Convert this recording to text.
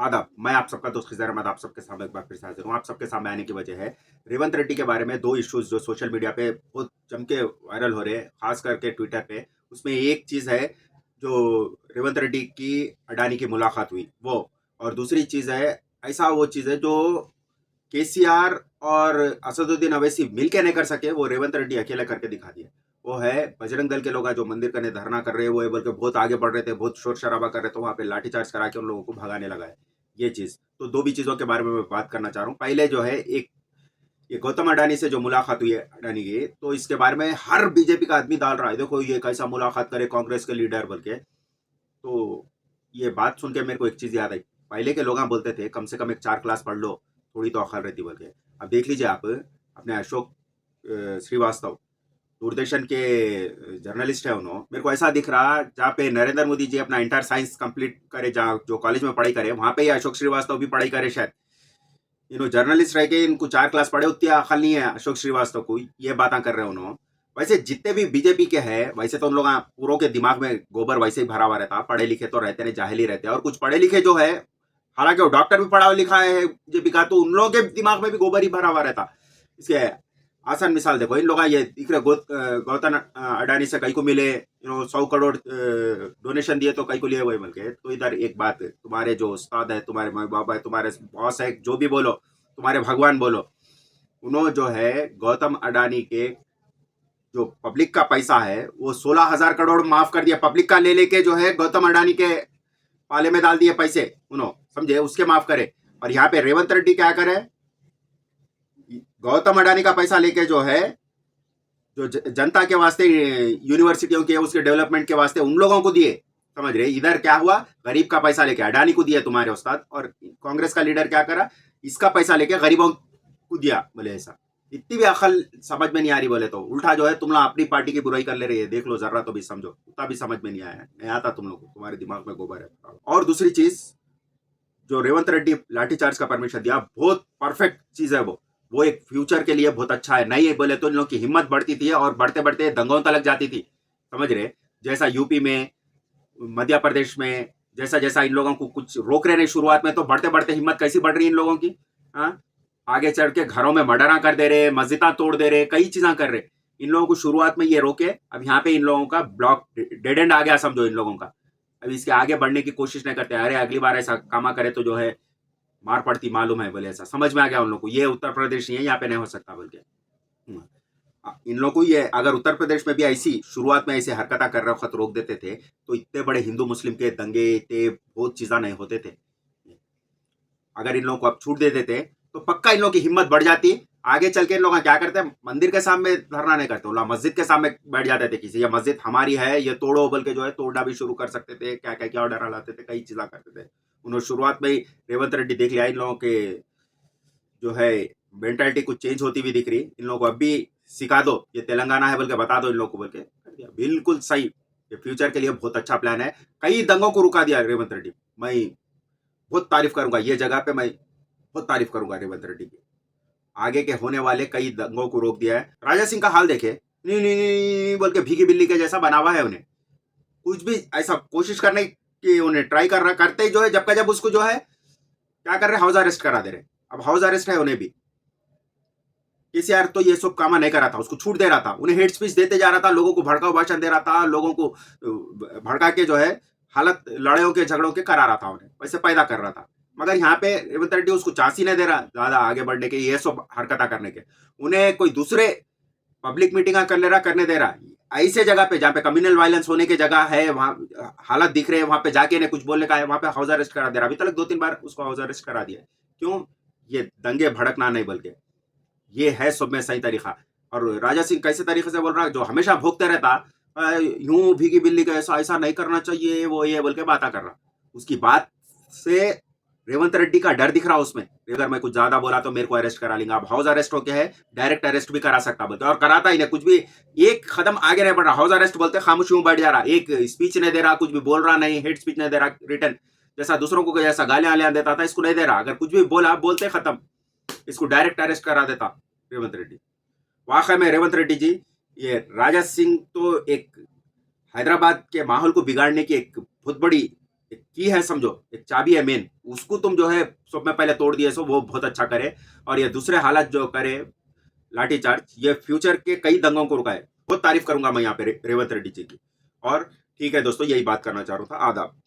आदाब। मैं आप सबका दोस्त खिज़र अहमद आप सबके सामने एक बार फिर से हाज़िर हूँ। आप सबके सामने आने की वजह है रेवंत रेड्डी के बारे में 2 इश्यूज़ जो सोशल मीडिया पे बहुत जम के वायरल हो रहे हैं, ख़ास करके ट्विटर पे। उसमें एक चीज़ है जो रेवंत रेड्डी की अडानी की मुलाकात हुई वो, और दूसरी चीज़ है ऐसा वो चीज़ है जो केसीआर और असदुद्दीन अवैसी मिल के नहीं कर सके, वो रेवंत रेड्डी अकेले करके दिखा दिया। वो है बजरंग दल के लोग हैं जो मंदिर कने धरना कर रहे हैं, वो है बल्कि बहुत आगे बढ़ रहे थे, बहुत शोर-शराबा कर रहे थे, वहाँ पे लाठीचार्ज करा के उन लोगों को भगाने लगा है, ये चीज़। तो 2 भी चीज़ों के बारे में मैं बात करना चाह रहा हूँ। पहले जो है एक ये गौतम अडानी से जो मुलाकात हुई है अडानी की, तो इसके बारे में हर बीजेपी का आदमी डाल रहा है, देखो ये कैसा मुलाकात करे कांग्रेस के लीडर बोल के। तो ये बात सुन के मेरे को एक चीज़ याद आई। पहले के लोग बोलते थे कम से कम एक 4 क्लास पढ़ लो, थोड़ी तो अकल रहती बोल के। अब देख लीजिए आप अपने अशोक श्रीवास्तव दूरदर्शन के जर्नलिस्ट है उन्होंने, मेरे को ऐसा दिख रहा जहाँ पे नरेंद्र मोदी जी अपना इंटर साइंस कंप्लीट करे, जहाँ जो कॉलेज में पढ़ाई करे वहाँ पे ही अशोक श्रीवास्तव भी पढ़ाई करे शायद। इन्हों जर्नलिस्ट रह के इनको 4 क्लास पढ़े उतनी अकल नहीं है अशोक श्रीवास्तव को, ये बातें कर रहे हैं उन्होंने। वैसे जितने भी बीजेपी के हैं वैसे तो उन लोग पूरों के दिमाग में गोबर वैसे ही भरा हुआ रहता, पढ़े लिखे तो रहते नहीं, जाहिल ही रहते हैं। और कुछ पढ़े लिखे जो है, हालांकि वो डॉक्टर भी पढ़ा लिखा है बीजेपी का, तो उन लोगों के दिमाग में भी गोबर ही भरा हुआ रहता। इसके आसान मिसाल देखो, इन लोग ये दिख रहे गौतम अडानी से कई को मिले, 100 करोड़ डोनेशन दिए तो कई को लिए हुए मिल के। तो इधर एक बात, तुम्हारे जो उस्ताद है, तुम्हारे माँ बाप है, तुम्हारे बॉस है, जो भी बोलो, तुम्हारे भगवान बोलो, उन्होंने जो है गौतम अडानी के जो पब्लिक का पैसा है वो 16,000 करोड़ माफ कर दिया, पब्लिक का ले लेके जो है गौतम अडानी के पाले में डाल दिए पैसे उन्होंने, समझे, उसके माफ करे। और यहाँ पे रेवंत रेड्डी क्या करे, गौतम अडानी का पैसा लेके जो है जो जनता के वास्ते यूनिवर्सिटियों के उसके डेवलपमेंट के वास्ते उन लोगों को दिए, समझ रहे। इधर क्या हुआ, गरीब का पैसा लेके अडानी को दिया तुम्हारे उस्ताद, और कांग्रेस का लीडर क्या करा, इसका पैसा लेके गरीबों को दिया बोले। ऐसा इतनी भी अकल समझ में नहीं आ रही बोले तो उल्टा जो है तुम लोग अपनी पार्टी की बुराई कर ले रही है, देख लो जरा तो भी समझो, उतना भी समझ में नहीं आया, नहीं आता तुम लोग को, तुम्हारे दिमाग में गोबर है। और दूसरी चीज, जो रेवंत रेड्डी लाठीचार्ज का परमिशन दिया, बहुत परफेक्ट चीज है वो एक फ्यूचर के लिए बहुत अच्छा है। नहीं बोले तो इन लोगों की हिम्मत बढ़ती थी और बढ़ते बढ़ते दंगों तक जाती थी, समझ रहे। जैसा यूपी में, मध्य प्रदेश में, जैसा जैसा इन लोगों को कुछ रोक रहे नहीं शुरुआत में, तो बढ़ते बढ़ते हिम्मत कैसी बढ़ रही है इन लोगों की। हाँ, आगे चढ़ के घरों में मर्डरा कर दे रहे, मस्जिदा तोड़ दे रहे, कई चीजें कर रहे। इन लोगों को शुरुआत में ये रोके, अब यहाँ पे इन लोगों का ब्लॉक डेड एंड आ गया समझो इन लोगों का। अब इसके आगे बढ़ने की कोशिश नहीं करते, अरे अगली बार ऐसा कामा करे तो जो है मार पड़ती मालूम है बोले, ऐसा समझ में आ गया उन लोगों को, ये उत्तर प्रदेश नहीं है, यहाँ पे नहीं हो सकता बोल के। इन लोगों को ये, अगर उत्तर प्रदेश में भी ऐसी शुरुआत में ऐसे हरकत कर रहे वक्त रोक देते थे तो इतने बड़े हिंदू मुस्लिम के दंगे इतने बहुत चीज़ा नहीं होते थे। अगर इन लोगों को अब छूट दे देते तो पक्का इन लोगों की हिम्मत बढ़ जाती। आगे चल के इन लोग क्या करते हैं, मंदिर के सामने धरना नहीं करते, उल्टा मस्जिद के सामने बैठ जाते थे, किसी ये मस्जिद हमारी है ये तोड़ो बोल के जो है तोड़ना भी शुरू कर सकते थे, क्या क्या क्या ऑर्डर लाते थे, कई चीज़ा करते थे। उन्होंने शुरुआत में ही रेवंत रेड्डी देख लिया इन लोगों के जो है मेंटालिटी कुछ चेंज होती हुई दिख रही, इन लोगों को अब भी सिखा दो, ये तेलंगाना है बोल के बता दो इन लोगों को बोल के कर दिया, बिल्कुल सही। ये फ्यूचर के लिए बहुत अच्छा प्लान है, कई दंगों को रुका दिया रेवंत रेड्डी। मैं बहुत तारीफ करूंगा, ये जगह पे मैं बहुत तारीफ करूंगा रेवंत रेड्डी की। आगे के होने वाले कई दंगों को रोक दिया है। राजा सिंह का हाल देखे, नहीं नहीं नहीं बोल के भीगी बिल्ली के जैसा बना हुआ है उन्हें, कुछ भी ऐसा कोशिश करने की उन्हें ट्राई कर रहा, करते ही जो है जब का जब उसको जो है क्या कर रहे, हाउस अरेस्ट करा दे रहे। अब हाउस अरेस्ट है उन्हें भी, केसीआर तो ये सब काम नहीं कर रहा था, उसको छूट दे रहा था, उन्हें हेट स्पीच देते जा रहा था, लोगों को भड़काऊ भाषण दे रहा था, लोगों को भड़का के जो है हालत लड़ाइयों के झगड़ों के करा रहा था, उन्हें वैसे पैदा कर रहा था। मगर यहाँ पे रेवंत रेड्डी उसको चांस ही नहीं दे रहा ज्यादा आगे बढ़ने के, ये सब हरकत करने के। उन्हें कोई दूसरे पब्लिक मीटिंग कर ले रहा, करने दे रहा, ऐसे जगह पे जहाँ पे कम्युनल वायलेंस होने की जगह है, वहां हालत दिख रहे हैं, वहां पे जाके ने कुछ बोलने का है, वहां पे हाउस अरेस्ट करा दे रहा। अभी तक 2-3 बार उसको हाउस अरेस्ट करा दिया। क्यों, ये दंगे भड़कना नहीं बल्कि ये है सब में सही तरीका। और राजा सिंह कैसे तरीके से बोल रहा है, जो हमेशा भोगते रहता, यूं भीगी बिल्ली का ऐसा ऐसा नहीं करना चाहिए, वो ये बोल के बात कर रहा। उसकी बात से रेवंत रेड्डी का डर दिख रहा उसमें, अगर मैं कुछ ज्यादा बोला तो मेरे को अरेस्ट करा लेंगे। अब हाउस अरेस्ट होके है, डायरेक्ट अरेस्ट भी करा सकता बोलते, और कराता ही नहीं, कुछ भी एक कदम आगे नहीं बढ़ रहा। हाउस अरेस्ट बोलते खामोश यूं बैठ जा रहा, एक स्पीच नहीं दे रहा, कुछ भी बोल रहा नहीं, हेट स्पीच नहीं दे रहा रिटर्न, जैसा दूसरों को जैसा गालियां वालियां देता था इसको नहीं दे रहा। अगर कुछ भी बोला बोलते खत्म, इसको डायरेक्ट अरेस्ट करा देता रेवंत रेड्डी। वाकई में रेवंत रेड्डी जी, ये राजा सिंह तो एक हैदराबाद के माहौल को बिगाड़ने की एक बहुत बड़ी एक की है, समझो एक चाबी है मेन, उसको तुम जो है सब में पहले तोड़ दिए सो वो बहुत अच्छा करे। और ये दूसरे हालात जो करे लाठीचार्ज, ये फ्यूचर के कई दंगों को रुकाए। बहुत तारीफ करूंगा मैं यहाँ पे रेवंत रेड्डी जी की। और ठीक है दोस्तों, यही बात करना चाह रहा था। आदाब।